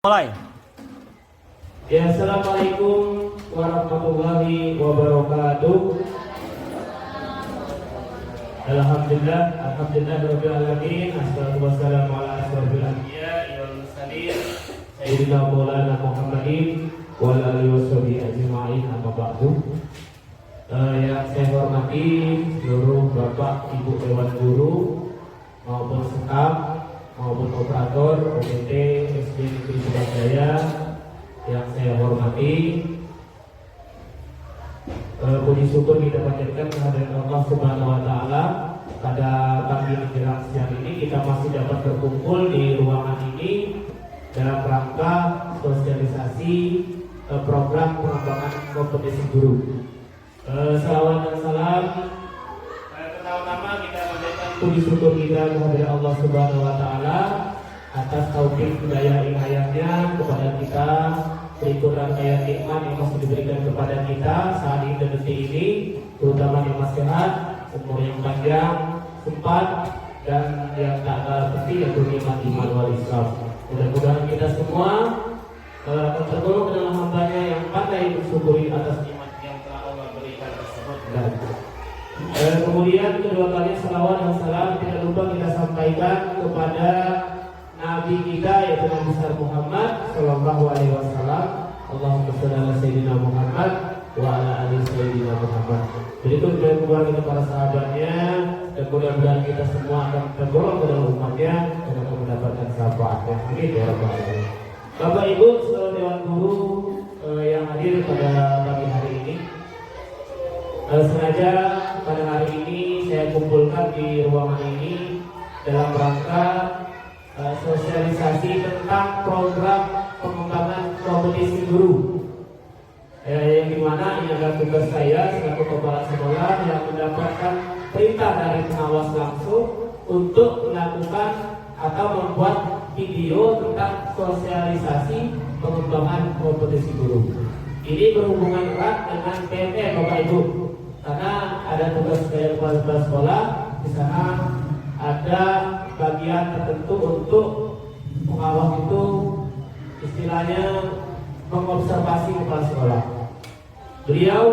Mulai. Ya, assalamualaikum warahmatullahi wabarakatuh. Alhamdulillah rabbil assalatu wassalamu ala asyrofil anbiya'i wal mursalin sayyidina maulana Muhammadin wa ala alihi washabihi ajma'in, amma ba'du. Yang saya hormati seluruh Bapak Ibu Dewan Guru maupun staf maupun operator OPT SD Negeri Surabaya yang saya hormati, puji syukur kita panjatkan kehadirat Allah Subhanahu wa Ta'ala. Pada pagi menjelang siang ini kita masih dapat berkumpul di ruangan ini dalam rangka sosialisasi program pengembangan kompetensi guru. Salawat dan salam pertama-tama kita panjatkan puji syukur kita kepada Allah Subhanahu wa Ta'ala atas taufik hidayah inayahnya kepada kita, berikut rangkaian nikmat yang masih diberikan kepada kita saat ini dan detik ini, terutama nikmat sehat, umur yang panjang, sempat, dan yang tak kalah penting yaitu nikmat iman wal Islam. Mudah-mudahan kita semua akan tergolong ke dalam hambanya yang pandai bersyukuri atas nikmat yang telah Allah berikan tersebut. Kemudian kedua kali salawat dan salam tidak lupa kita sampaikan kepada Nabi kita yaitu Nabi besar Muhammad Sallallahu Alaihi Wasallam. Allahumma sholli ala Sayyidina Muhammad wa ala ali Sayyidina Muhammad. Berikut kemudian kita para sahabatnya, dan mudah-mudahan kita semua akan tergolong ke dalam umatnya dan akan mendapatkan syafaatnya. Amin ya rabbal alamin. Bapak Ibu seluruh Dewan Guru yang hadir pada pagi hari ini, sengaja pada hari ini saya kumpulkan di ruangan ini dalam rangka sosialisasi tentang program pengembangan kompetisi guru, yang dimana ini adalah tugas saya selaku kepala sekolah yang mendapatkan perintah dari pengawas langsung untuk melakukan atau membuat video tentang sosialisasi pengembangan kompetisi guru. Ini berhubungan erat dengan PNM Bapak Ibu, karena ada tugas dari kepala sekolah di sana, ada bagian tertentu untuk pengawas itu istilahnya mengobservasi kepala sekolah. Beliau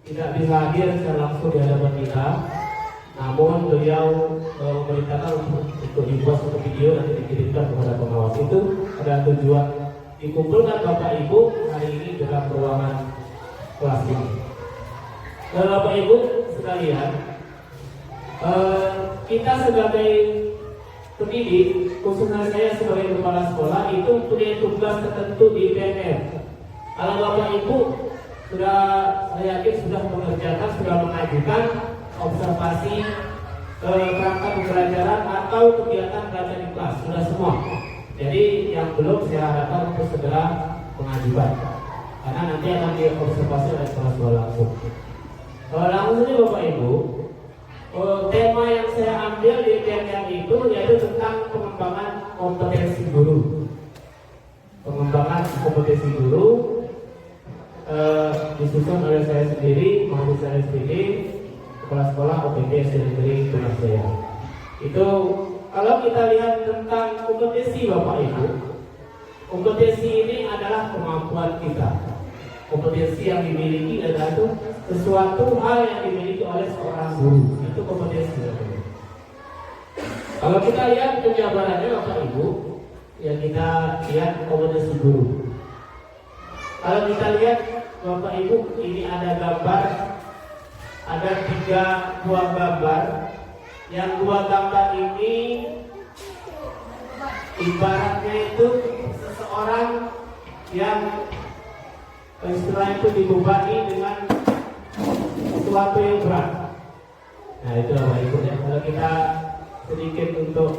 tidak bisa hadir secara langsung di hadapan kita, namun beliau memerintahkan untuk dibuat satu video dan dikirimkan kepada pengawas. Itu ada tujuan dikumpulkan Bapak Ibu hari ini dalam ruangan kelas ini. Bapak Ibu sekalian, kita sebagai pendidik, khususnya saya sebagai kepala sekolah, itu punya tugas tertentu di PNM. Kalau Bapak Ibu sudah, saya yakin sudah mengerjakan, sudah mengajukan observasi perangkat pembelajaran atau kegiatan belajar di kelas, sudah semua. Jadi yang belum saya harapkan untuk segera mengajukan, karena nanti akan diobservasi oleh kepala sekolah langsung. Langsung saja Bapak Ibu, tema yang saya ambil di PNM itu yaitu tentang pengembangan kompetensi guru. Pengembangan kompetensi guru disusun oleh saya sendiri, mahasiswa saya sendiri, kepala sekolah OPT SD Negeri Surabaya. Itu kalau kita lihat tentang kompetensi Bapak Ibu, kompetensi ini adalah kemampuan kita. Kompetensi yang dimiliki adalah itu sesuatu hal yang dimiliki oleh seorang guru, itu kompetensi. Kalau kita lihat penjabarannya Bapak Ibu, ya kita lihat kompetensi guru. Kalau kita lihat Bapak Ibu, ini ada gambar, ada 3 buah gambar. Yang 2 gambar ini ibaratnya itu seseorang yang istilah itu dibebani dengan sesuatu yang berat. Nah itu Bapak Ibu ya. Kalau kita sedikit untuk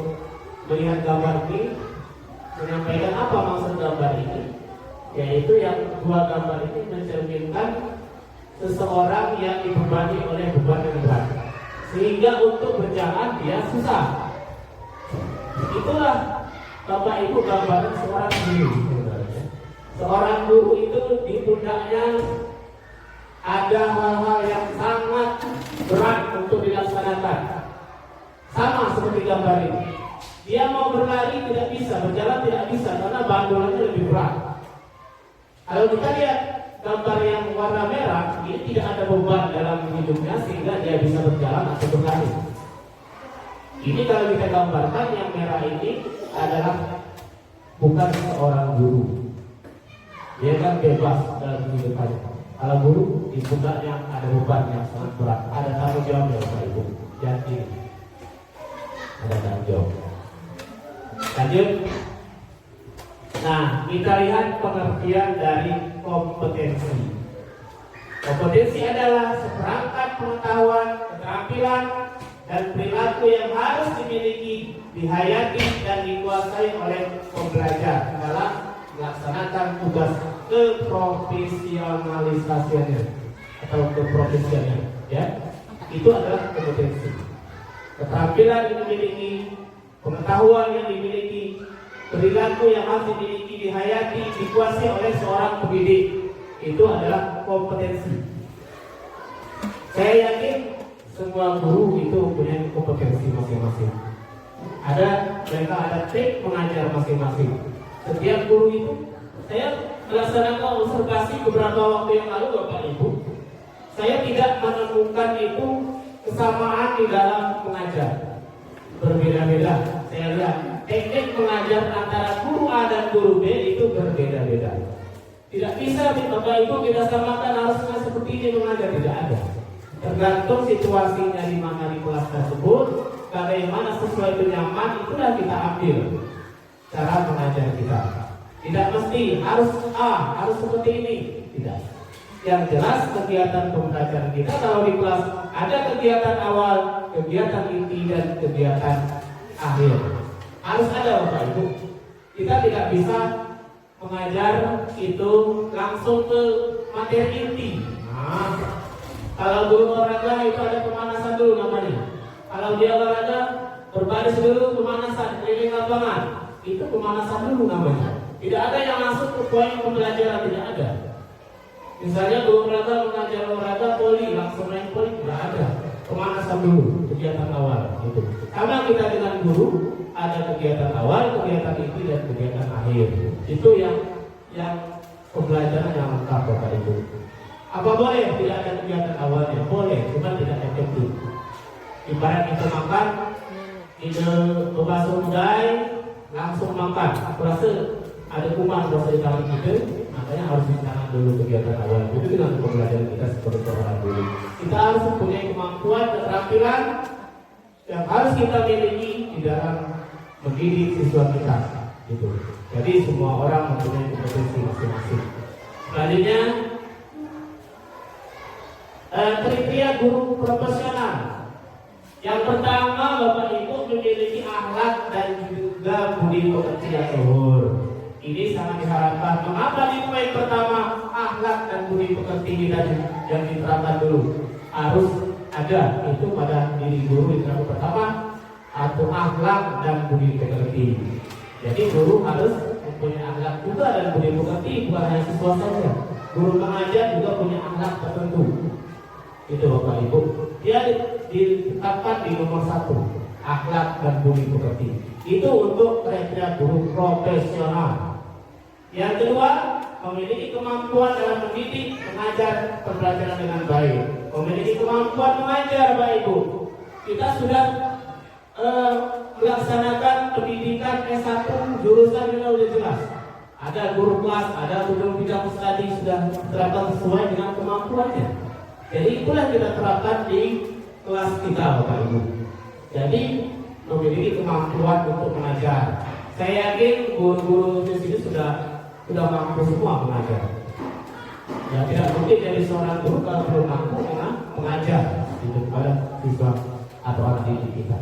melihat gambar ini, menyampaikan apa maksud gambar ini, yaitu yang 2 gambar ini mencerminkan seseorang yang dibebani oleh beban yang berat, sehingga untuk berjalan dia susah. Itulah Bapak Ibu gambaran seorang guru. Seorang guru itu di pundaknya ada hal-hal yang sangat berat untuk dilaksanakan. Sama seperti gambar ini. Dia mau berlari tidak bisa, berjalan tidak bisa karena bandolannya lebih berat. Kalau kita lihat gambar yang warna merah, dia tidak ada beban dalam hidupnya sehingga dia bisa berjalan atau berlari. Ini kalau kita gambarkan yang merah ini adalah bukan seorang guru. Dia kan bebas dalam kehidupannya. Kalau guru di pundaknya ada beban yang sangat berat, ada tanggung jawab ya Bapak Ibu. Jadi ada tanggung jawab. Lanjut. Nah, kita lihat pengertian dari kompetensi. Kompetensi adalah seperangkat pengetahuan, keterampilan, dan perilaku yang harus dimiliki, dihayati, dan dikuasai oleh pembelajar dalam melaksanakan tugas keprofesionalisasiannya atau keprofesiannya. Ya, itu adalah kompetensi. Keterampilan yang dimiliki, pengetahuan yang dimiliki, perilaku yang harus dimiliki, dihayati, dikuasai oleh seorang pendidik, itu adalah kompetensi. Saya yakin semua guru itu punya kompetensi masing-masing. Mereka ada trik mengajar masing-masing. Setiap guru itu, saya melaksanakan observasi beberapa waktu yang lalu Bapak Ibu, saya tidak menemukan itu kesamaan di dalam mengajar. Berbeda-beda. Saya lihat teknik mengajar antara guru A dan guru B itu berbeda-beda. Tidak bisa Bapak Ibu kita samakan harusnya seperti ini mengajar, tidak ada. Tergantung situasinya di mana di kelas tersebut, bagaimana sesuai itu nyaman, itulah kita ambil cara mengajar kita. Tidak mesti harus A, harus seperti ini, tidak. Yang jelas kegiatan pembelajaran kita kalau di kelas ada kegiatan awal, kegiatan inti, dan kegiatan akhir. Harus ada Bapak Ibu. Kita tidak bisa mengajar itu langsung ke materi inti. Nah, kalau guru olahraga itu ada pemanasan dulu namanya. Kalau dia olahraga berbaris dulu, pemanasan keliling lapangan, itu pemanasan dulu namanya. Tidak ada yang langsung ke poin pembelajaran, tidak ada. Misalnya guru olahraga mengajar olahraga poli, langsung main poli, tidak ada. Pemanasan dulu, kegiatan awal itu. Karena kita dengan guru ada kegiatan awal, kegiatan inti, dan kegiatan akhir. Itu yang pembelajaran yang lengkap Bapak Ibu. Apa boleh tidak ada kegiatan awalnya? Boleh, cuma tidak efektif. Ibarat kita makan, ide membasuh udai, langsung makan. Aku rasa ada kuman rasa di tangan kita, makanya harus ditangan dulu kegiatan awal. Itu dengan pembelajaran kita seperti orang dulu. Kita harus mempunyai kemampuan, keterampilan yang harus kita miliki di dalam mendidik siswa kita. Gitu. Jadi semua orang mempunyai kompetensi masing-masing. Selanjutnya, kriteria guru profesional. Yang pertama, Bapak Ibu memiliki akhlak dan juga budi pekerti yang luhur. Ini sangat diharapkan. Mengapa di poin pertama akhlak dan budi pekerti yang diterapkan dulu harus ada itu pada diri guru itu yang pertama, atau akhlak dan budi pekerti. Jadi guru harus mempunyai akhlak juga dan budi pekerti, bukan hanya siswa saja. Guru mengajar juga punya akhlak tertentu. Itu Bapak Ibu. Dia ditetapkan di nomor 1, akhlak dan budi pekerti. Itu untuk kriteria guru profesional. Yang kedua, memiliki kemampuan dalam mendidik, mengajar pembelajaran dengan baik. Memiliki kemampuan mengajar Bapak Ibu. Kita sudah melaksanakan pendidikan S1 jurusan yang sudah jelas. Ada guru kelas, ada guru bidang studi sudah terapkan sesuai dengan kemampuannya. Jadi itulah kita terapkan di kelas kita Bapak Ibu. Jadi memiliki kemampuan untuk mengajar. Saya yakin guru-guru di sini sudah mampu semua mengajar. Ya tidak mungkin dari seorang guru kalau belum mampu mengajar itu kepada siswa atau anak didik kita.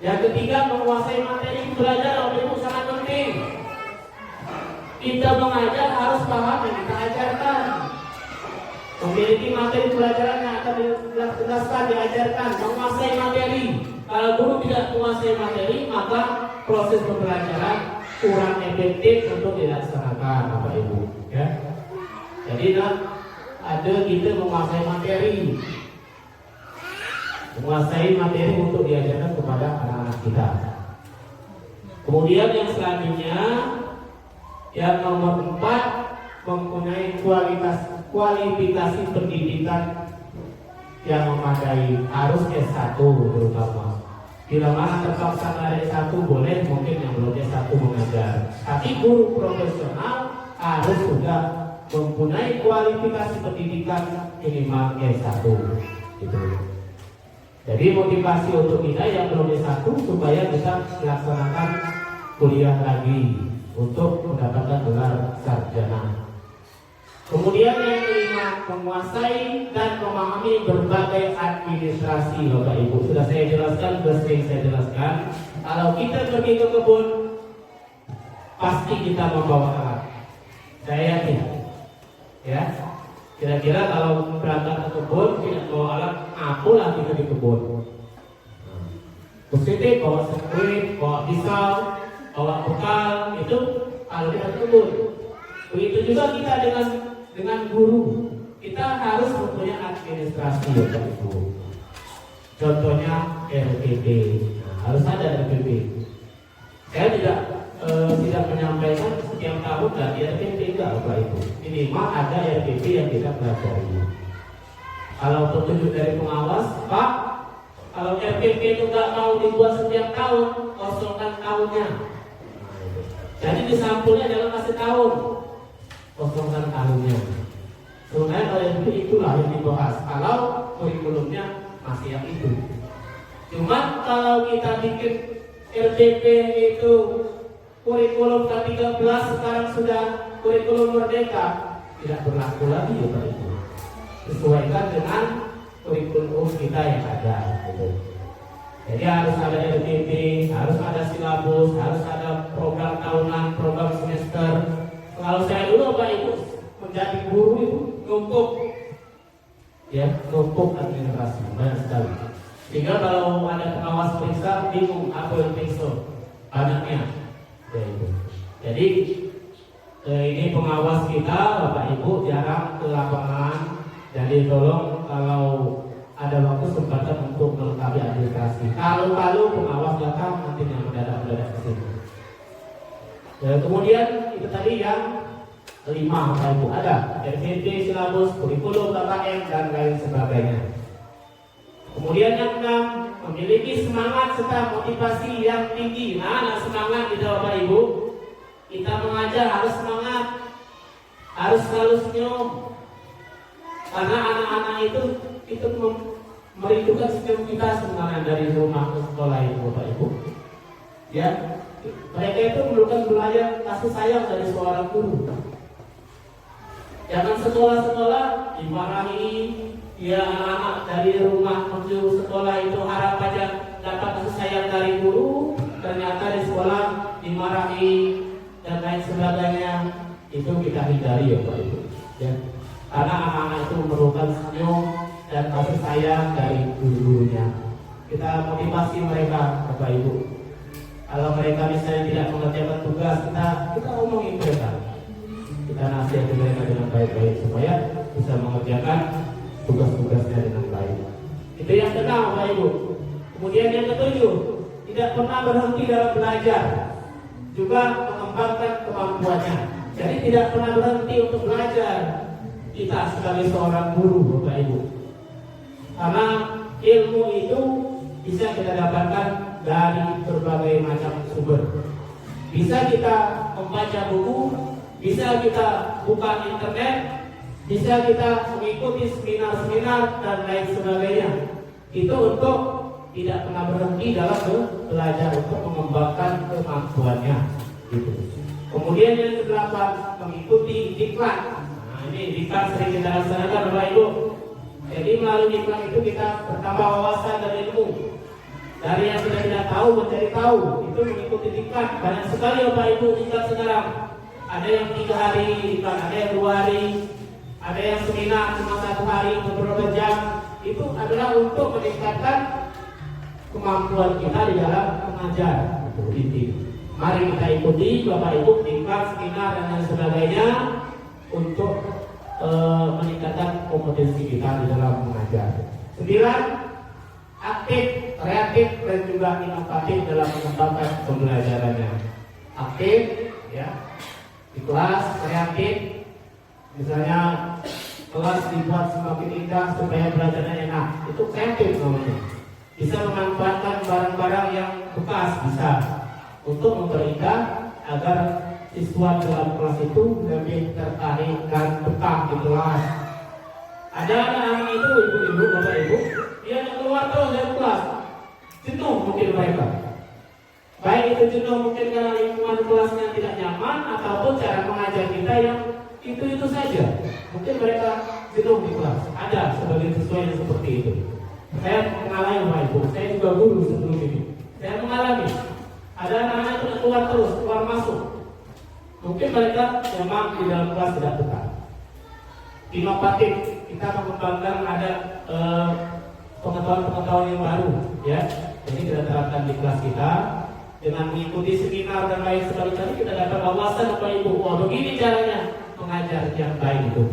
Yang ketiga, menguasai materi pembelajaran itu sangat penting. Kita mengajar harus paham yang kita ajarkan. Memiliki materi pelajaran yang akan dijelaskan, diajarkan, menguasai materi. Kalau guru tidak menguasai materi, maka proses pembelajaran kurang efektif untuk dilaksanakan, Bapak Ibu. Ya. Jadi ada kita menguasai materi untuk diajarkan kepada anak-anak kita. Kemudian yang selanjutnya, yang nomor 4, mempunyai kualifikasi pendidikan yang memadai, harus S1 terutama. Bila mana terpaksa dari S1 boleh, mungkin yang belum S1 mengajar. Tapi guru profesional harus sudah mempunyai kualifikasi pendidikan minimal S1 gitu. Jadi motivasi untuk kita yang belum S1 supaya bisa melaksanakan kuliah lagi untuk mendapatkan gelar sarjana. Kemudian yang kelima, menguasai dan memahami berbagai administrasi. Bapak Ibu, sudah saya jelaskan, sudah sering saya jelaskan. Kalau kita pergi ke kebun, pasti kita membawa alat. Saya yakin, ya. Kira-kira kalau berangkat ke kebun tidak bawa alat, apalah kita di kebun. Positif, bawa sprint, bawa pisau, bawa bekal, itu kalau kita ke kebun. Begitu juga kita dengan guru, kita harus mempunyai administrasi, Bapak Ibu. Contohnya RPP, harus ada RPP. Saya tidak menyampaikan setiap tahun ganti RPP, enggak, Bapak Ibu. Minimal ada RPP yang kita pelajari. Kalau petunjuk dari pengawas, Pak, kalau RPP itu nggak mau dibuat setiap tahun, kosongkan tahunnya. Jadi di sampulnya jangan kasih tahun, kosongkan tahunnya. Sebenarnya kalau yang itulah yang dibahas. Kalau kurikulumnya masih yang itu. Cuma kalau kita bikin RPP itu kurikulum ke-13 sekarang sudah kurikulum merdeka, tidak berlaku lagi ya Pak Ibu. Sesuaikan dengan kurikulum kita yang ada. Gitu. Jadi harus ada RPP, harus ada silabus, harus ada program tahunan, program semester. Kalau saya dulu Pak Ibu menjadi guru itu numpuk administrasi banyak sekali. Sehingga kalau ada pengawas periksa bingung apa yang periksa banyaknya. Ya, itu. Jadi ini pengawas kita Bapak Ibu jarang ke lapangan. Jadi tolong kalau ada waktu kesempatan untuk melengkapi administrasi. Kalau pengawas datang nanti yang mendadak ke sini. Kemudian itu tadi yang 5 Bapak Ibu, ada RPP, silabus, kurikulum, KKM dan lain sebagainya. Kemudian yang 6, memiliki semangat serta motivasi yang tinggi. Nah, semangat kita Bapak Ibu, kita mengajar harus semangat, harus selalu senyum. Karena anak-anak itu merindukan senyum kita sebenarnya dari rumah ke sekolah itu Bapak Ibu. Ya, mereka itu memerlukan belajar kasih sayang dari seorang guru. Jangan sekolah-sekolah dimarahi, ya anak-anak dari rumah menuju sekolah itu harap aja dapat kasih sayang dari guru, ternyata di sekolah dimarahi dan lain sebagainya. Itu kita hindari ya Pak Ibu. Ya. Karena anak-anak itu memerlukan senyum dan kasih sayang dari guru-gurunya. Kita motivasi mereka Bapak Ibu. Kalau mereka misalnya tidak mengerjakan tugas, kita omongin mereka. Kita nasihati mereka dengan baik-baik supaya bisa mengerjakan tugas-tugasnya dengan baik. Itu yang ke-6 Bapak Ibu. Kemudian yang ke-7, tidak pernah berhenti dalam belajar, juga mengembangkan kemampuannya. Jadi tidak pernah berhenti untuk belajar kita sebagai seorang guru Bapak Ibu. Karena ilmu itu bisa kita dapatkan dari berbagai macam sumber. Bisa kita membaca buku, bisa kita buka internet, bisa kita mengikuti seminar-seminar dan lain sebagainya. Itu untuk tidak pernah berhenti dalam belajar untuk mengembangkan kemampuannya. Gitu. Kemudian yang ke-8, mengikuti diklat. Nah, ini diklat sering kita laksanakan Bapak Ibu. Jadi melalui diklat itu kita bertambah wawasan dan ilmu. Dari yang kita tidak tahu menjadi tahu. Itu mengikuti diklat. Banyak sekali Bapak Ibu diklat sekarang. Ada yang 3 hari diklat, ada yang 2 hari, ada yang seminar cuma 1 hari beberapa jam. Itu adalah untuk meningkatkan kemampuan kita di dalam mengajar. Itu inti. Mari kita ikuti Bapak Ibu diklat, seminar dan lain sebagainya untuk meningkatkan kompetensi kita di dalam mengajar. 9, aktif kreatif dan juga inovatif dalam mengembangkan pembelajarannya. Aktif, ya, di kelas kreatif, misalnya kelas dibuat semakin indah supaya belajarnya enak, itu kreatif namanya. Bisa memanfaatkan barang-barang yang bekas, bisa untuk memperindah agar siswa dalam kelas itu lebih tertarik dan betah di kelas. Ada anak-anak itu, ibu-ibu, bapak-ibu, dia yang keluar terus dari kelas, jenuh mungkin mereka. Baik itu jenuh mungkin karena lingkungan kelasnya tidak nyaman, ataupun cara mengajar kita yang itu saja. Mungkin mereka jenuh di kelas. Ada sebagian siswa yang seperti itu. Saya mengalami, bapak ibu, saya juga guru sebelum ini. Saya mengalami. Ada anak-anak itu keluar terus, keluar masuk. Mungkin mereka memang di dalam kelas tidak betah. Inovatif, kita mengembangkan ada pengetahuan-pengetahuan yang baru, ya. Jadi kita terapkan di kelas kita dengan mengikuti seminar dan lain sebagainya. Kita dapat wawasan Bapak Ibu. Oh, begini caranya mengajar yang baik itu.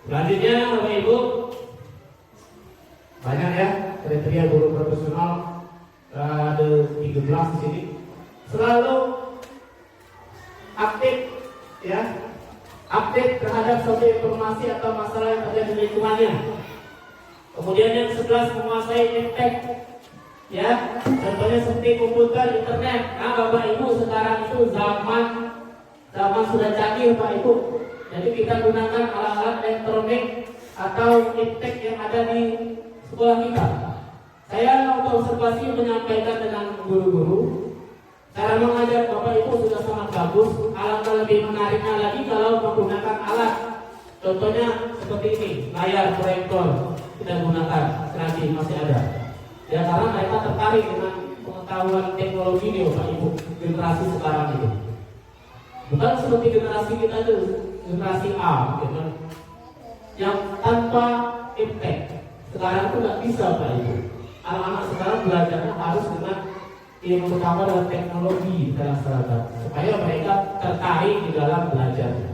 Selanjutnya Bapak Ibu, banyak ya kriteria guru profesional, ada 13 di sini. Selalu aktif, ya, update terhadap suatu informasi atau masalah yang ada di lingkungannya. Kemudian yang 11, menguasai iptek, ya, contohnya seperti komputer, internet. Nah, Bapak Ibu, sekarang itu zaman sudah canggih Bapak Ibu. Jadi kita gunakan alat-alat elektronik atau iptek yang ada di sekolah kita. Saya untuk observasi menyampaikan dengan guru-guru, cara mengajar Bapak Ibu sudah sangat bagus. Alangkah lebih menariknya lagi kalau menggunakan alat. Contohnya seperti ini, layar proyektor kita gunakan, nanti masih ada. Ya, karena mereka tertarik dengan pengetahuan teknologi ini Bapak Ibu, generasi sekarang itu. Bukan seperti generasi kita itu, generasi A, gitu, yang tanpa iptek. Sekarang itu nggak bisa Bapak Ibu. Anak-anak sekarang belajarnya harus dengan ilmu utama dan teknologi dalam seragam, supaya mereka tertarik di dalam belajarnya.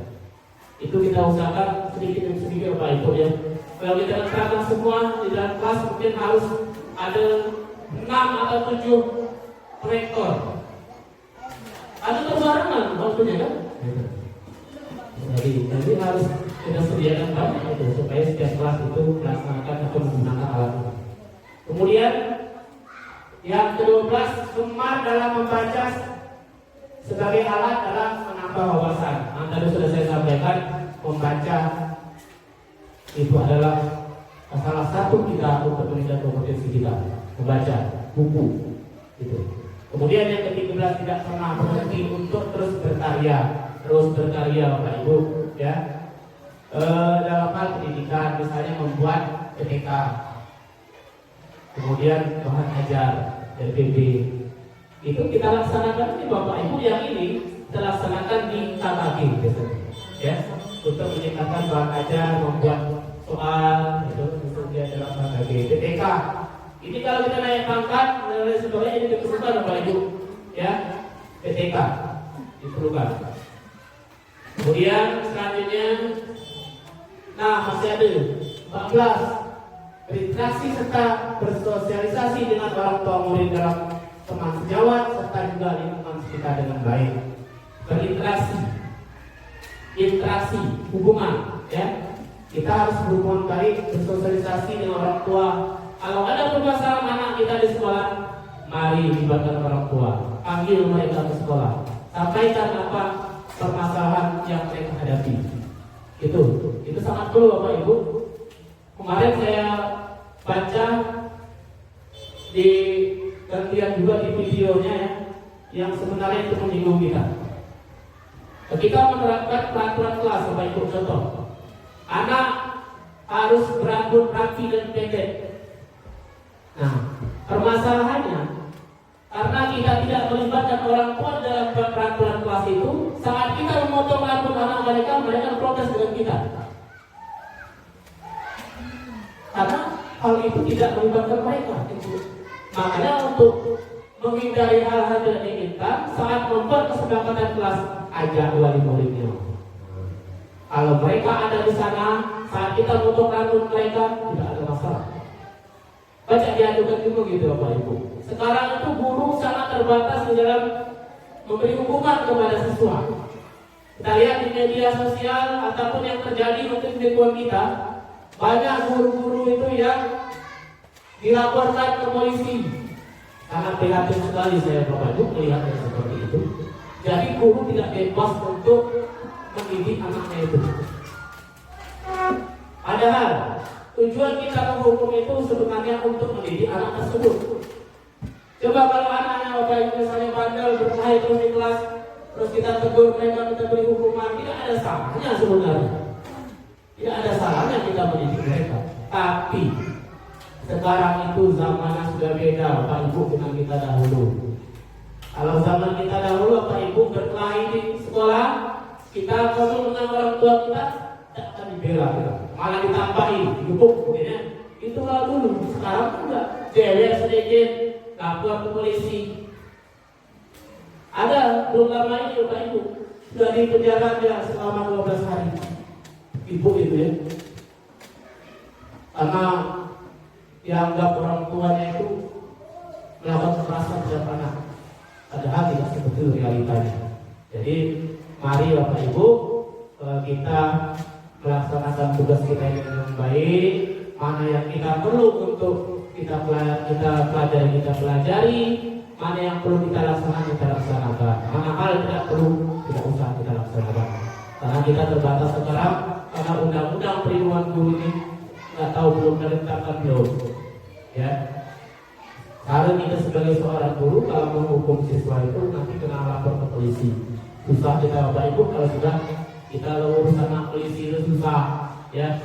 Itu kita usahakan sedikit demi sedikit Bapak Ibu, ya. Kalau kita terapkan semua di dalam kelas, mungkin harus ada 6 atau 7 proyektor. Ada berbarengan waktunya kan? Jadi harus kita sediakan banyak itu supaya setiap kelas itu melaksanakan atau menggunakan alat itu. Kemudian yang ke-12, gemar dalam membaca sebagai alat dalam menambah wawasan. Nah, tadi sudah saya sampaikan, membaca itu adalah salah satu kita untuk meningkatkan kompetensi kita, membaca buku itu. Kemudian yang ke-13, tidak pernah berhenti untuk terus berkarya Bapak Ibu, ya. Dalam hal pendidikan, misalnya membuat PPK, kemudian bahan ajar RPB, itu kita laksanakan di Bapak Ibu. Yang ini kita laksanakan di KKG biasanya, ya, untuk meningkatkan bahan ajar, membuat soal itu dia dalam KKG. PPK ini kalau kita naik pangkat dan lain sebagainya, ini diperlukan Bapak Ibu, ya. PPK diperlukan. Kemudian selanjutnya, nah masih ada 14, berinteraksi serta bersosialisasi dengan orang tua murid dalam teman sejawat serta juga lingkungan sekitar dengan baik. Interaksi, hubungan, ya. Kita harus berhubungan baik, bersosialisasi dengan orang tua. Kalau ada permasalahan anak kita di sekolah, mari libatkan orang tua, panggil mereka ke sekolah, sampaikan apa permasalahan yang mereka hadapi. Itu sangat perlu Bapak Ibu. Kemarin saya baca di dan lihat juga di videonya, ya, yang sebenarnya itu menyinggung kita. Ketika menerapkan peraturan kelas Bapak Ibu, contoh, anak harus berambut rapi dan pendek. Nah, permasalahannya karena kita tidak melibatkan orang tua dalam peraturan kelas itu, saat kita memotong rambut anak mereka protes dengan kita. Karena hal itu tidak melibatkan mereka. Makanya untuk menghindari hal-hal yang diinginkan, saat membuat kesepakatan kelas, ajak wali muridnya. Kalau mereka ada di sana, saat kita potong rambut mereka, tidak ada masalah. baca diadukan juga gitu Bapak Ibu. Sekarang itu guru sangat terbatas di dalam memberi hukuman kepada siswa. Kita lihat di media sosial ataupun yang terjadi mungkin di lingkungan kita, banyak guru-guru itu yang dilaporkan ke polisi. Sangat prihatin sekali saya Bapak Ibu melihat yang seperti itu. Jadi guru tidak bebas untuk mendidik anaknya itu. Padahal tujuan kita menghukum itu sebenarnya untuk mendidik anak tersebut. Coba kalau anaknya Bapak Ibu misalnya bandel berkelahi terus di kelas, terus kita tegur mereka, kita beri hukuman, tidak ada salahnya sebenarnya. Tidak ada salahnya kita mendidik mereka. Tapi sekarang itu zamannya sudah beda Bapak Ibu dengan kita dahulu. Kalau zaman kita dahulu Bapak Ibu berkelahi di sekolah, kita ngomong dengan orang tua kita, tidak akan dibela, malah ditambahin, dipukul, ya. Itulah dulu. Sekarang enggak, cewek sedikit lapor ke polisi. Ada belum lama ini Bapak Ibu sudah dipenjara dia selama 12 hari. Ibu itu ya, karena dianggap orang tuanya itu melakukan kekerasan terhadap anak. Padahal tidak seperti realitanya. Jadi mari Bapak Ibu kita melaksanakan tugas kita dengan baik. Mana yang kita perlu untuk kita pelajari, mana yang perlu kita laksanakan. Mana hal yang tidak perlu tidak usah kita laksanakan. Karena kita terbatas sekarang karena undang-undang perlindungan guru ini nggak tahu belum diletakkan belum. Ya. Kalau kita sebagai seorang guru kalau menghukum siswa itu nanti kena lapor ke polisi. Susah kita Bapak Ibu kalau sudah kita urusan sama polisi itu susah. Ya.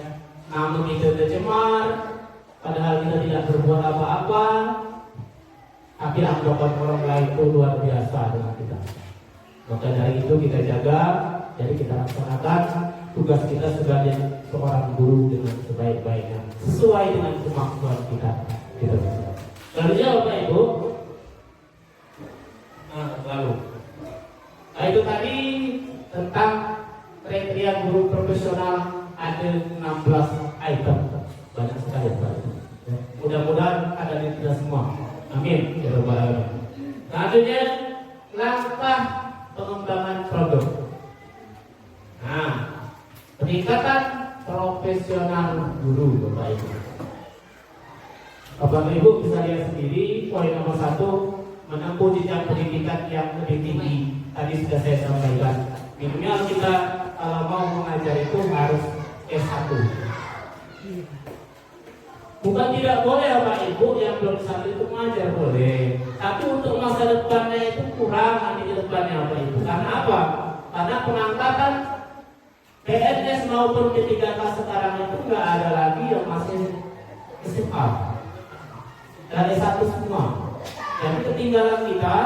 Nama kita tercemar, padahal kita tidak berbuat apa-apa. Tapi anggapan orang lain itu luar biasa dengan kita. Maka dari itu kita jaga, jadi kita laksanakan tugas kita sebagai seorang guru dengan sebaik-baiknya, sesuai dengan kemampuan kita. Selanjutnya Bapak Ibu, itu tadi tentang kriteria guru profesional. Ada 16 item, banyak sekali Pak. Mudah-mudahan ada di kita semua. Amin. Ya Rabbal Alamin. Selanjutnya langkah pengembangan produk. Nah, peningkatan profesional guru Bapak Ibu. Bapak Ibu bisa lihat sendiri poin nomor 1, menempuh jenjang pendidikan yang lebih tinggi. Tadi sudah saya sampaikan. Minimal kita kalau mau mengajar itu harus S1. Bukan tidak boleh Bapak Ibu yang belum S1 itu mengajar, boleh. Tapi untuk masa depannya itu kurang nanti ke depannya Bapak Ibu. Karena apa? Karena pengangkatan PNS maupun P3K sekarang itu nggak ada lagi yang masih SMA. Dan S1 semua. Jadi ketinggalan kita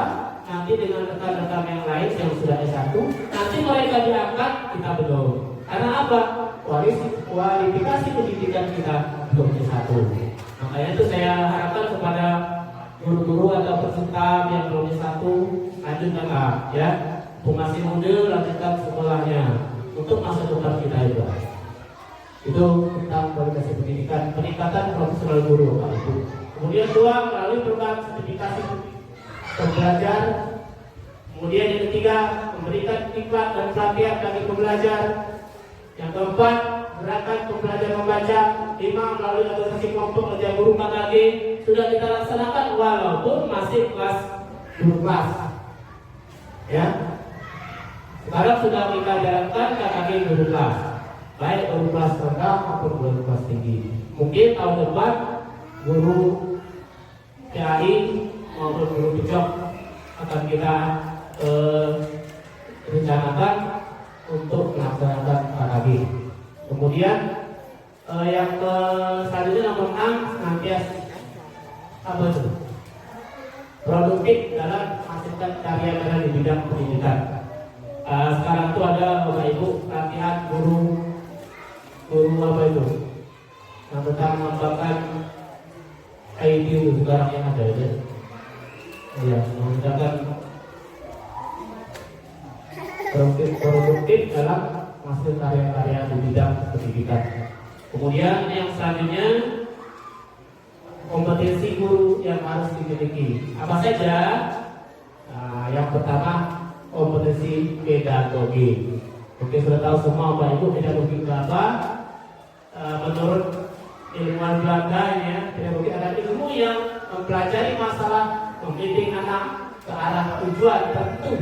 nanti dengan rekan-rekan yang lain yang sudah S1, nanti mereka diangkat, kita belum. Karena apa? Kualifikasi pendidikan kita belum S1. Makanya itu saya harapkan kepada guru-guru atau peserta yang belum S1, lanjutkanlah ya. Masih muda, lanjutkan sekolahnya untuk masa depan kita itu. Itu tentang kualifikasi pendidikan, peningkatan profesional guru Pak Ibu. Kemudian 2, melalui perubahan sertifikasi pembelajar. Kemudian yang ketiga, memberikan feedback dan pelatihan bagi pembelajar. Yang keempat, gerakan pembelajar membaca. 5, melalui organisasi kelompok kerja guru KKG sudah kita laksanakan walaupun masih kelas 12. Ya. Sekarang sudah kita jalankan KKG guru kelas, baik guru kelas rendah maupun guru kelas tinggi. Mungkin tahun depan guru PAI maupun guru pijak akan kita rencanakan untuk melaksanakan KKG. Kemudian yang selanjutnya nomor 6, senantiasa apa itu? Produktif dalam menghasilkan karya-karya di bidang pendidikan. Sekarang itu ada Bapak Ibu latihan guru apa itu? Yang tentang mengembangkan IT itu sekarang yang ada ya. Iya, menggunakan produktif dalam hasil karya-karya di bidang pendidikan. Kemudian yang selanjutnya kompetensi guru yang harus dimiliki. Apa saja? Nah, yang pertama kompetensi pedagogi. Oke, sudah tahu semua Bapak Ibu pedagogi itu apa? Menurut ilmuwan Belanda ya, pedagogi adalah ilmu yang mempelajari masalah membimbing anak ke arah tujuan tertentu,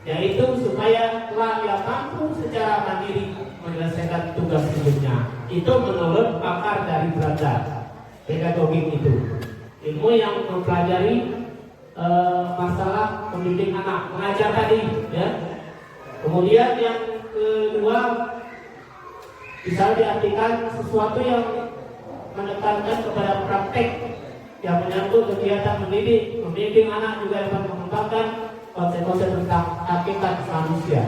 yaitu supaya kelak ia mampu secara mandiri menyelesaikan tugas hidupnya. Itu menurut pakar dari Belanda. Pedagogi itu ilmu yang mempelajari masalah membimbing anak, mengajar tadi ya. Kemudian yang kedua bisa diartikan sesuatu yang menekankan kepada praktek yang menyangkut kegiatan mendidik, membimbing anak, juga dapat mengembangkan konsep-konsep tentang hakikat manusia,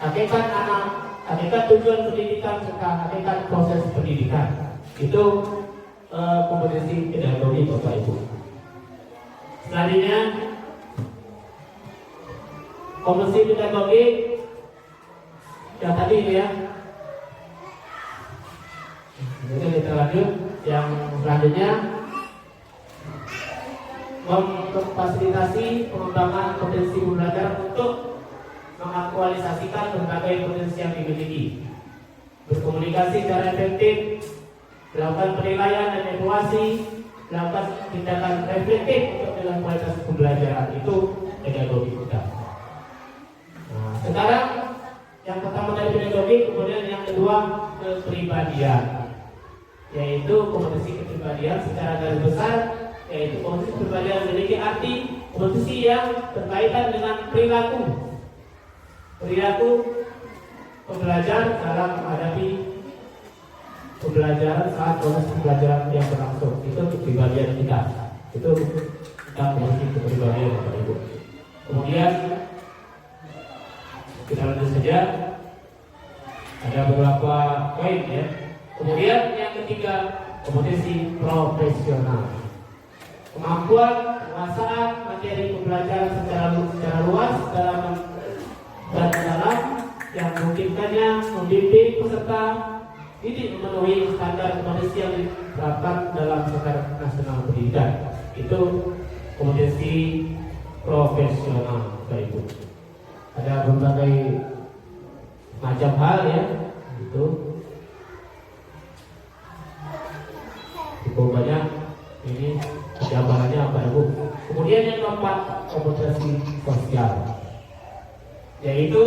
hakikat anak, hakikat tujuan pendidikan, serta hakikat proses pendidikan. Itu kompetensi pedagogi Bapak Ibu. Selanjutnya kompetensi pedagogi yang tadi itu ya. Jadi kita lanjut yang selanjutnya, memfasilitasi pengembangan potensi belajar untuk mengaktualisasikan berbagai potensi yang dimiliki, berkomunikasi secara efektif, melakukan penilaian dan evaluasi, melakukan tindakan reflektif untuk dengan kualitas pembelajaran. Itu pedagogi kita. Nah, sekarang yang pertama dari pedagogi, kemudian yang kedua kepribadian, yaitu kompetensi kepribadian secara garis besar, yaitu kompetensi kepribadian memiliki arti kompetensi yang berkaitan dengan perilaku pembelajar dalam menghadapi pembelajaran saat proses pembelajaran yang berlangsung. Itu kepribadian kita. Itu kita kompetensi kepribadian Bapak Ibu. Kemudian kita lanjut saja, ada beberapa poin ya. Kemudian yang ketiga, kompetensi profesional, kemampuan penguasaan materi pembelajaran secara luas dalam dan dalam yang memungkinkannya membimbing peserta didik memenuhi standar kompetensi yang diterapkan dalam standar nasional pendidikan. Itu kompetensi profesional Bapak Ibu. Ada berbagai macam hal ya, itu cukup banyak ini jawabannya apa Ibu. Kemudian yang keempat, kompetensi sosial, yaitu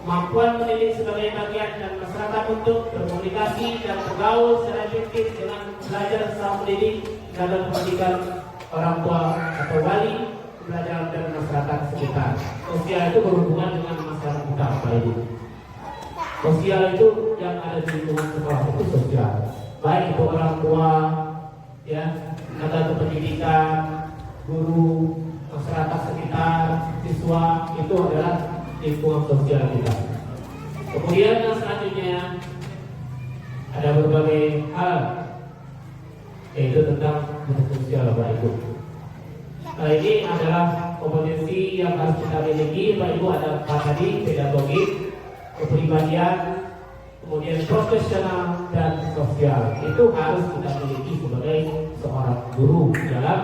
kemampuan mendidik sebagai bagian dan masyarakat untuk berkomunikasi dan bergaul secara efektif dengan belajar sesama pendidik dalam pendidikan orang tua atau wali, pembelajaran dan masyarakat sekitar. Sosial itu berhubungan dengan masyarakat kita Bapak Ibu. Sosial itu yang ada di lingkungan sekolah itu sosial, baik itu orang tua, ya, tenaga pendidikan, guru, masyarakat sekitar, siswa, itu adalah lingkungan sosial kita. Kemudian yang selanjutnya ada berbagai hal, yaitu tentang sosial Bapak Ibu. Nah, ini adalah kompetensi yang harus kita miliki Bapak Ibu. Ada apa tadi? Pedagogi, kepribadian, kemudian profesional dan sosial. Itu harus kita miliki sebagai seorang guru dalam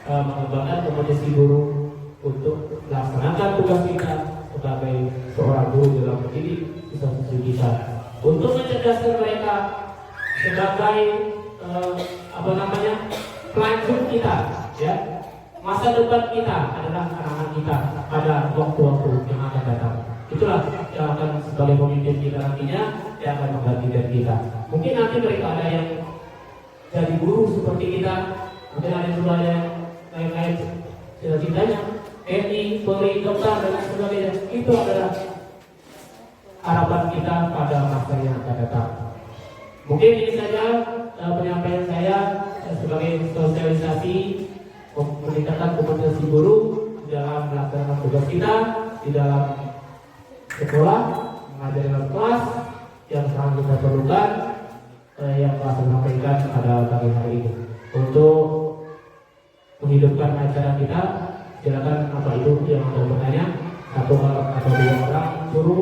mengembangkan kompetensi guru untuk melaksanakan tugas kita sebagai seorang guru dalam mendidik siswa-siswi kita, untuk mencerdaskan mereka sebagai pelanjut kita, ya. Masa depan kita adalah anak-anak kita pada waktu-waktu yang akan datang. Itulah yang akan sebagai pemimpin kita nantinya, yang akan mengganti dari kita. Mungkin nanti mereka ada yang jadi guru seperti kita, mungkin ada juga yang lain-lain cita-citanya TNI, Polri, dokter dan sebagainya. Itu adalah harapan kita pada masa yang akan datang. Mungkin ini saja penyampaian saya sebagai sosialisasi meningkatkan kompetensi guru dalam melaksanakan tugas kita di dalam sekolah, mengajar dalam kelas yang sangat kita perlukan, yang telah saya sampaikan pada pagi hari ini. Untuk menghidupkan acara kita, silakan Bapak Ibu yang mau bertanya, satu atau dua orang guru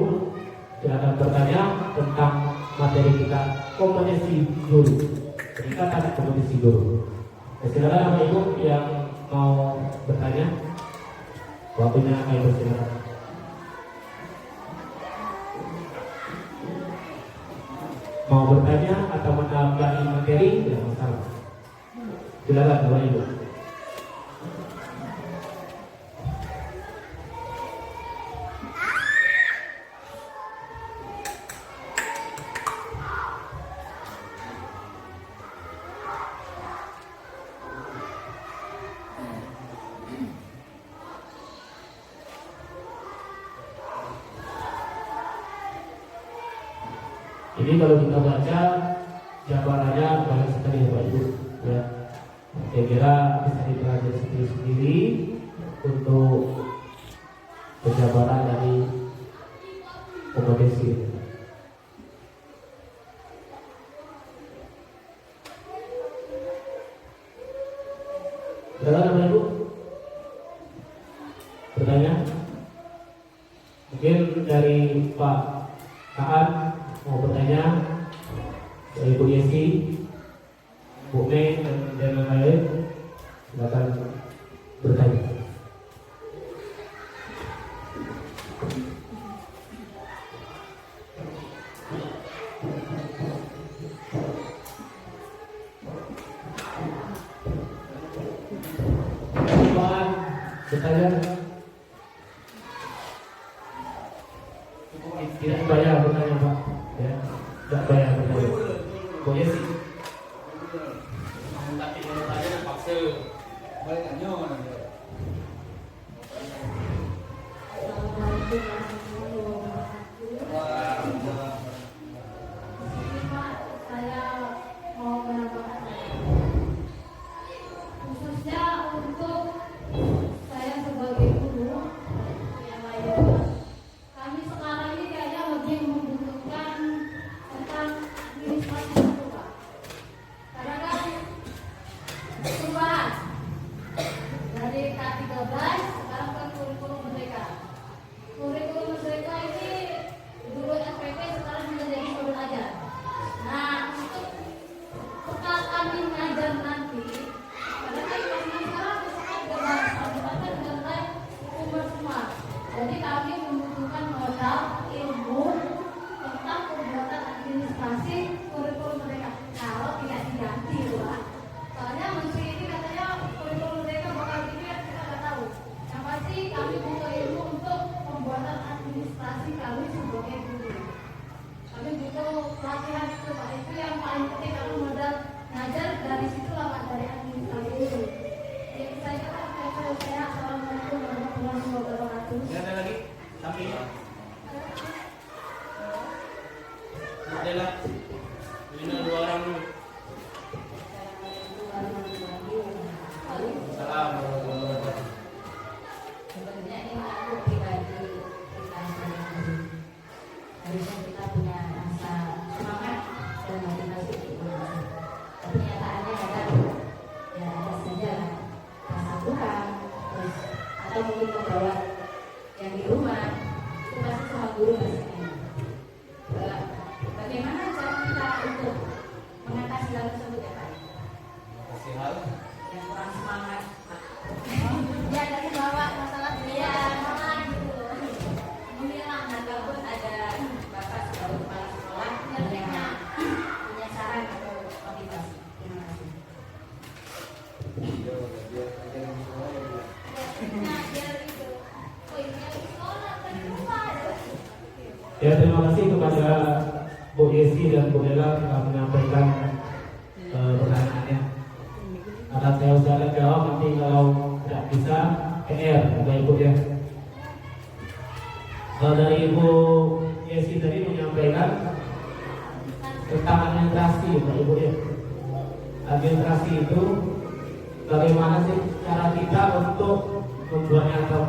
silakan bertanya tentang materi kita, kompetensi guru. peningkatan kompetisi guru. Silakan Bapak Ibu yang mau bertanya, waktunya kami persilakan. Mau bertanya atau menambahi materi, tidak masalah. Silakan Bapak Ibu. Ini kalau kita baca jawabannya banyak sekali Bapak Ibu ya. Saya kira bisa dipelajari sendiri-sendiri untuk penjabaran dari kompetensi. Silakan Bapak Ibu bertanya. Mungkin dari Pak Kaan mau bertanya, dari Bu Yesi, Bu Mei dan lain-lain, silakan bertanya. Silakan bertanya. Tidak bayar bertanya Pak. Ya, tidak bayar bertanya. Bu Yesi. Tapi kalau tanya paksa balik aja mana dia. Saya mau menambahkan khususnya untuk saya sebagai guru yang lainnya. Kami sekarang ini kayaknya lebih membutuhkan tentang administrasi itu, Pak. Karena kan perubahan dari K13 sekarang ke kurikulum merdeka. Kurikulum merdeka ini dulu SPP sekarang sudah jadi modul ajar. Nah, untuk bekal kami mengajar nanti, karena kan kami sekarang misalkan bahasa dan lain umur semua. Jadi kami membutuhkan modal ilmu tentang pembuatan administrasi kurikulum mereka. Kalau tidak diganti, Pak. Soalnya menteri ini katanya kurikulum mereka bakal dilihat, kita nggak tahu. Yang pasti kami butuh ilmu untuk pembuatan administrasi kami sebagai guru. Kami butuh pelatihan itu, Pak. Itu yang paling penting kalau modal ngajar dari situ lah, Pak, dari administrasi itu. Jadi saya kira saya assalamualaikum warahmatullahi wabarakatuh. Ada lagi? Samping. Ada lah. Ini dua orang dulu. Salam. Sebenarnya ini aku pribadi kita harusnya kita punya rasa semangat dan motivasi itu. Tapi kenyataannya kadang ya ada saja rasa kurang, terus atau mungkin membawa yang di rumah itu pasti sama guru pastinya. Bagaimana cara kita untuk mengatasi hal tersebut ya Pak? Kasih hal. Yang kurang semangat. Ya, dari bawa masalah biaya mahal gitu. Memilah ataupun ada bapak sebagai kepala sekolah yang punya saran atau motivasi. Terima kasih. Ngajar itu. Oh, ini yang di sekolah, kan di rumah. Ya, terima kasih kepada Bu Yesi dan Bu Lela telah menyampaikan pertanyaannya. Akan saya usahakan jawab, nanti kalau tidak bisa PR Bapak Ibu ya. Kalau dari Ibu Yesi tadi menyampaikan tentang administrasi Bapak Ibu ya. Administrasi itu bagaimana sih cara kita untuk membuatnya atau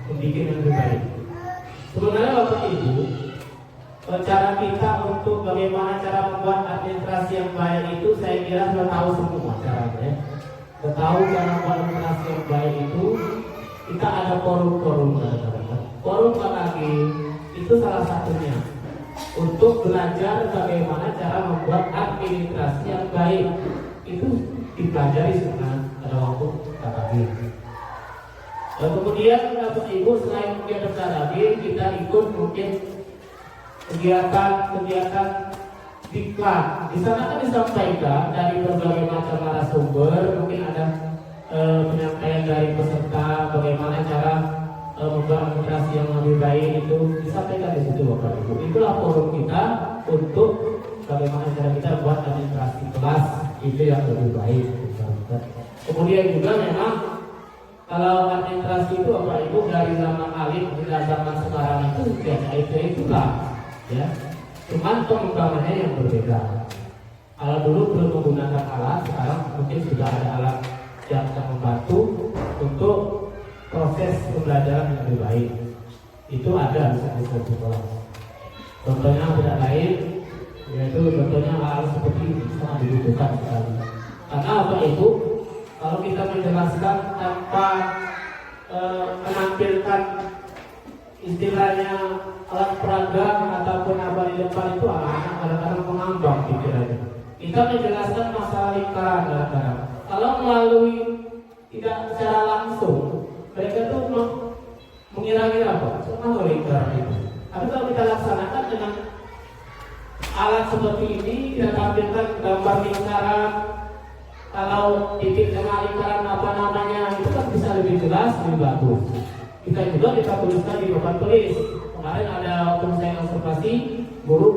membuat yang lebih baik. Sebenarnya Bapak Ibu, cara kita untuk bagaimana cara membuat administrasi yang baik itu saya kira sudah tahu semua caranya ya. Sudah tahu cara membuat administrasi yang baik itu kita ada forum-forum. Forum KKG itu salah satunya. untuk belajar bagaimana cara membuat administrasi yang baik. Itu dipelajari sebenarnya pada waktu tarawih. Dan kemudian Bapak Ibu, selain kegiatan tarawih, kita ikut mungkin kegiatan diklat. Di sana kan disampaikan dari berbagai macam narasumber, mungkin ada penyampaian dari peserta bagaimana cara membuat administrasi yang lebih baik, itu disampaikan di situ Bapak Ibu. Itulah forum kita untuk bagaimana cara kita buat administrasi kelas itu yang lebih baik. Kemudian juga memang kalau administrasi itu Bapak Ibu dari zaman alif hingga zaman sekarang itu itulah ya. Cuman pengembangannya yang berbeda. Kalau dulu belum menggunakan alat, sekarang mungkin sudah ada alat yang bisa membantu untuk proses pembelajaran yang lebih baik. Itu ada di sekolah. Contohnya tidak lain, yaitu contohnya hal seperti ini sangat dibutuhkan sekali. Karena Bapak Ibu, kalau kita menjelaskan tanpa menampilkan istilahnya alat peraga ataupun apa di depan, itu anak-anak kadang-kadang mengambang pikirannya. Kita menjelaskan masalah lingkaran kadang-kadang. Kalau melalui tidak secara langsung, mereka tuh mengira-ngira apa? Cuma lingkaran itu. Tapi kalau kita laksanakan dengan alat seperti ini, kita tampilkan gambar lingkaran, kalau titik tengah lingkaran apa namanya, itu kan bisa lebih jelas, lebih bagus. Kita tuliskan di papan tulis. Kemarin ada waktu saya observasi, guru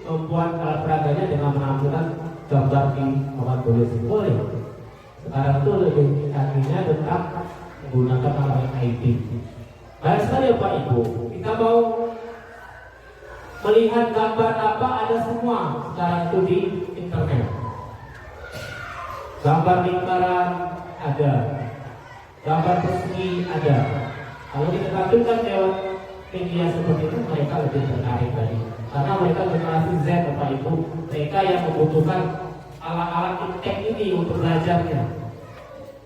membuat alat peraganya dengan menampilkan gambar di papan tulis. Boleh. Sekarang itu lebih artinya tentang menggunakan alat IT. Baik sekali Pak Ibu, kita mau melihat gambar apa, ada semua sekarang itu di internet. Gambar lingkaran ada, gambar persegi ada. Kalau kita tampilkan lewat media seperti itu, mereka lebih tertarik tadi. Karena mereka generasi Z Bapak Ibu, mereka yang membutuhkan alat-alat iptek ini untuk belajarnya.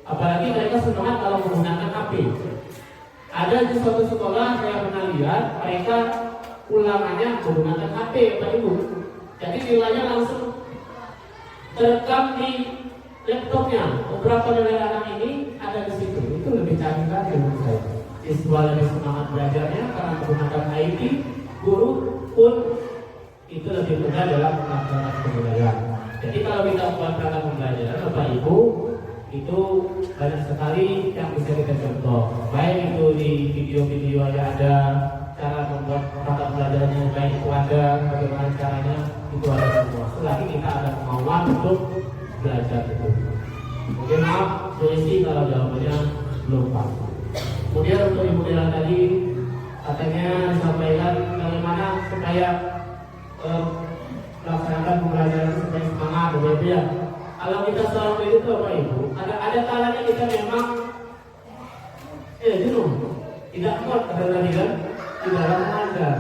Apalagi mereka semangat kalau menggunakan HP. Ada di suatu sekolah saya pernah lihat, mereka ulangannya menggunakan HP Bapak Ibu. Jadi nilainya langsung terekam di laptopnya. Beberapa nilai anak ini ada di situ. Itu lebih canggih lagi menurut saya. Siswa lebih semangat belajarnya karena menggunakan IT. Guru pun itu lebih mudah dalam melaksanakan pembelajaran. Jadi kalau kita buat perangkat pembelajaran Bapak Ibu, itu banyak sekali yang bisa kita contoh. Baik itu di video-video yang ada, cara membuat perangkat pembelajaran yang baik itu ada, bagaimana caranya itu ada semua. Selagi kita ada kemauan untuk belajar itu. Mungkin maaf, polisi kalau jawabannya belum pasti. Kemudian untuk Ibu Dela tadi katanya disampaikan bagaimana supaya melaksanakan pembelajaran supaya semangat begitu ya. Kalau kita seorang itu Bapak Ibu, ada kalanya kita memang jenuh, tidak kuat tadi kan di dalam mengajar.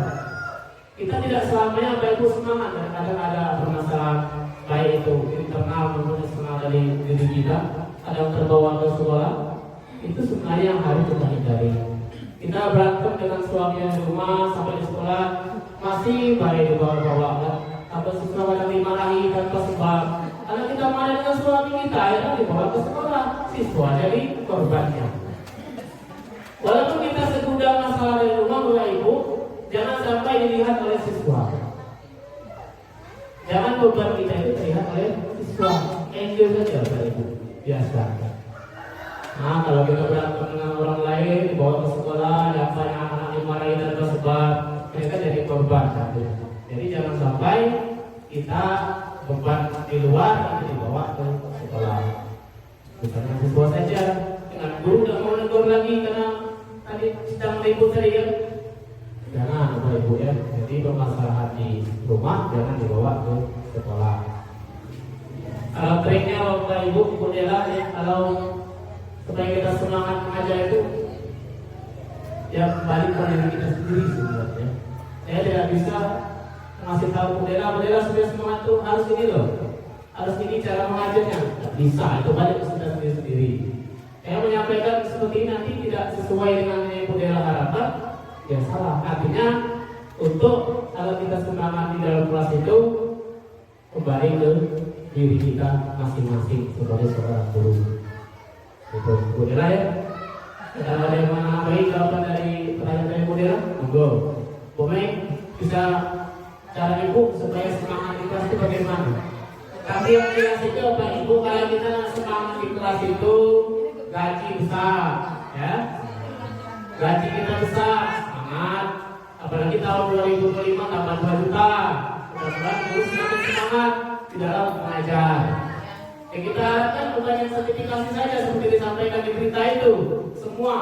Kita tidak selamanya Bapak Ibu semangat, kadang ada permasalahan baik itu internal maupun eksternal dari diri kita, ada yang terbawa ke sekolah. Itu sebenarnya yang harus kita hindari. Kita berantem dengan suami di rumah sampai di sekolah masih baik dibawa-bawa, atau siswa kadang dimarahi tanpa sebab. Karena kita marah dengan suami kita, akhirnya dibawa ke sekolah, siswa jadi korbannya. Walaupun kita segudang masalah dari rumah Bapak Ibu, jangan sampai dilihat oleh siswa. Jangan beban kita itu terlihat oleh siswa. Enjoy saja Bapak Ibu, biasa. Nah, kalau kita berantem dengan orang lain, dibawa ke sekolah, dapat anak-anak dimarahi tanpa sebab, mereka jadi korban. Jadi jangan sampai kita beban di luar itu dibawa ke sekolah. Bukan siswa saja, dengan guru tidak mau negur lagi karena tadi sedang ribut tadi kan. Jangan Bapak Ibu ya. Jadi permasalahan di rumah jangan dibawa ke sekolah. Triknya Bapak Ibu Dela ya, kalau supaya kita semangat mengajar itu ya balik pada diri kita sendiri sebenarnya. Saya tidak bisa ngasih tahu Dela supaya semangat tuh harus ini loh, harus ini cara mengajarnya. Tidak bisa, itu balik ke kita sendiri. Saya menyampaikan seperti ini nanti tidak sesuai dengan yang Dela harapkan, ya salah. Artinya untuk kalau kita semangat di dalam kelas itu kembali ke diri kita masing-masing sebagai seorang guru. Itu Budera ya. Kalau ada yang mau nambahin jawaban dari pertanyaan dari Budera, monggo. Pemain bisa cara ibu supaya semangat di kelas itu bagaimana? Tapi yang jelas itu apa ibu, kalau kita semangat di kelas itu gaji besar, ya. Gaji kita besar, semangat. Apalagi tahun 2025 tambah 2 juta. Mudah-mudahan guru semakin semangat di dalam mengajar. Ya, kita harapkan bukan yang sertifikasi saja seperti disampaikan di berita itu, semua,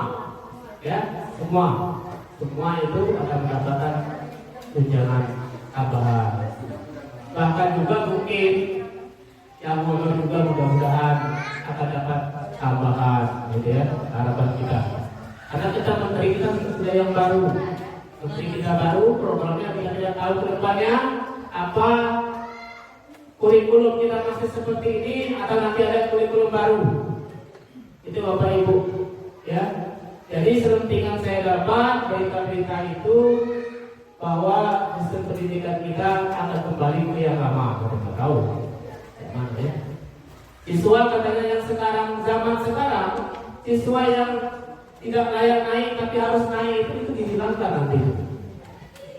ya, semua itu akan mendapatkan tunjangan tambahan. Bahkan juga mungkin yang honor juga mudah-mudahan akan dapat tambahan, gitu ya, harapan kita. Karena kita menteri kita sudah yang baru, menteri kita baru, programnya kita tidak tahu ke depannya apa. Kurikulum kita masih seperti ini atau nanti ada kurikulum baru. Itu Bapak Ibu, ya. Jadi selentingan saya dapat berita-berita itu bahwa sistem pendidikan kita akan kembali ke yang lama. Kita nggak tahu, ya. Siswa katanya yang sekarang, zaman sekarang, siswa yang tidak layak naik tapi harus naik itu dihilangkan nanti.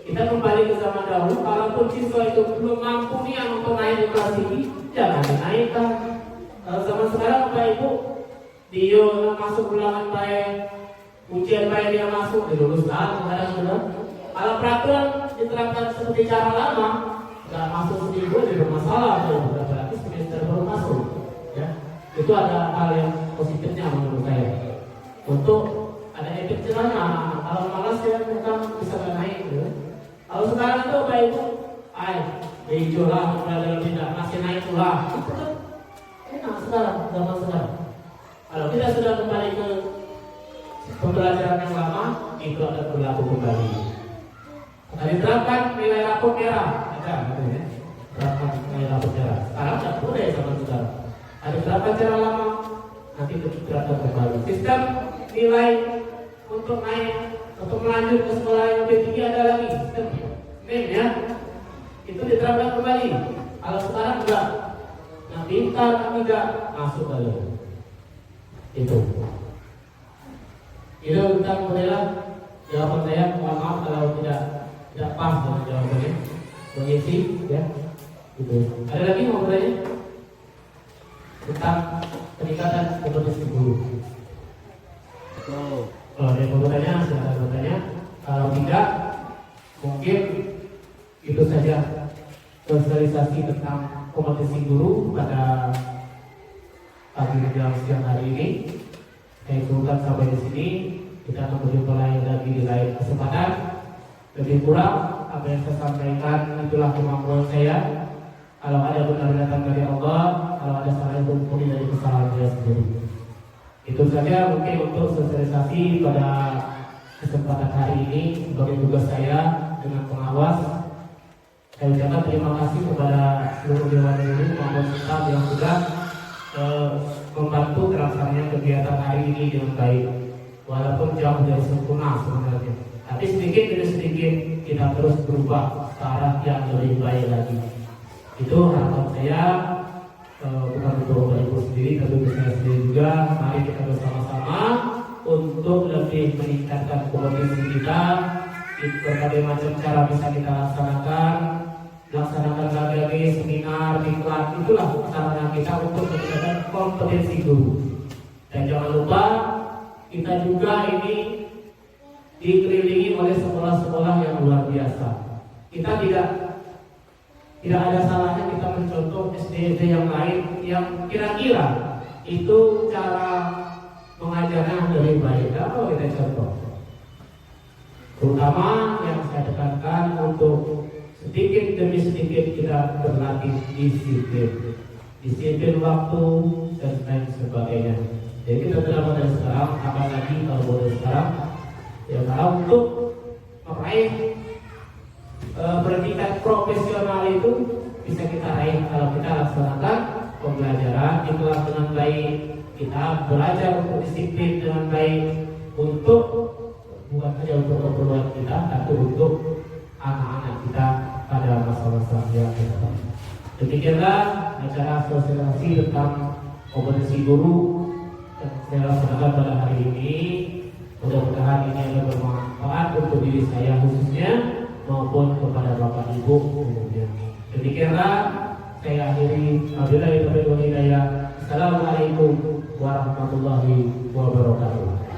Kita kembali ke zaman dahulu, kalaupun siswa itu belum mampu nih untuk naik di kelas tinggi, jangan dinaikkan. Zaman sekarang Bapak Ibu, dia masuk ulangan baik, ujian baik dia masuk, diluluskan kadang-kadang. Kalau peraturan diterapkan seperti cara lama, nggak masuk seminggu jadi bermasalah, apalagi semester baru masuk. Ya, itu ada hal yang positifnya menurut saya. Untuk ada efek jerahnya, kalau malas ya bukan bisa naik. Ya. Kalau sekarang itu Bapak Ibu, hijau lah, kalau tidak masih naik pula. Itu kan enak sekarang, zaman sekarang. Kalau kita sudah kembali ke pembelajaran yang lama, itu akan berlaku kembali. Ada diterapkan nilai rapor merah, ada, ya. Terapkan nilai rapor merah. Sekarang tidak boleh zaman sekarang. Ada diterapkan cara lama, nanti diterapkan kembali. Sistem nilai untuk naik, untuk melanjut ke sekolah yang lebih tinggi ada lagi sistem NIM, ya. Itu diterapkan kembali. Kalau sekarang enggak, yang pintar tapi enggak masuk lagi. Itu tentang Budera. Jawaban saya, mohon maaf kalau tidak pas dengan jawabannya. Mengisi, ya. Gitu. Ada lagi mau bertanya tentang peningkatan kompetensi guru? Kalau ada yang mau bertanya, silakan bertanya. Kalau tidak, mungkin itu saja sosialisasi tentang kompetensi guru pada pagi menjelang siang hari ini. Saya cukupkan sampai di sini. Kita akan berjumpa lagi di lain kesempatan. Lebih kurang apa yang saya sampaikan itulah kemampuan saya. Kalau ada benar datang dari Allah, kalau ada salah itu murni dari kesalahan saya sendiri. Itu saja mungkin untuk sosialisasi pada kesempatan hari ini sebagai tugas saya dengan pengawas. Saya ucapkan terima kasih kepada seluruh dewan guru maupun staf yang sudah membantu terlaksananya kegiatan hari ini dengan baik. Walaupun jauh dari sempurna sebenarnya, tapi sedikit demi sedikit kita terus berubah ke arah yang lebih baik lagi. Itu harapan saya, bukan untuk Bapak Ibu sendiri, tapi untuk saya sendiri juga. Mari kita bersama-sama untuk lebih meningkatkan kompetensi kita. Berbagai macam cara bisa kita laksanakan berbagai seminar, diklat, itulah sarana kita untuk meningkatkan kompetensi guru. Dan jangan lupa kita juga ini dikelilingi oleh sekolah-sekolah yang luar biasa. Kita tidak ada salahnya kita mencontoh SD yang lain yang kira-kira itu cara mengajarnya lebih baik. Kalau kita contoh, terutama yang saya tekankan untuk sedikit demi sedikit kita berlatih disiplin waktu dan lain sebagainya. Jadi kita berapa dari sekarang, apalagi kalau boleh sekarang, ya kalau untuk meraih pendidikan profesional itu bisa kita raih kalau kita laksanakan pembelajaran di kelas dengan baik, kita belajar untuk disiplin dengan baik, untuk bukan saja untuk keperluan kita, tapi untuk anak-anak kita pada masa-masa yang akan datang. Demikianlah acara sosialisasi tentang kompetensi guru yang saya laksanakan pada hari ini. Mudah-mudahan ini akan bermanfaat untuk diri saya khususnya maupun kepada Bapak Ibu umumnya. Demikianlah saya akhiri. Wabillahi taufiq wal hidayah. Assalamualaikum warahmatullahi wabarakatuh.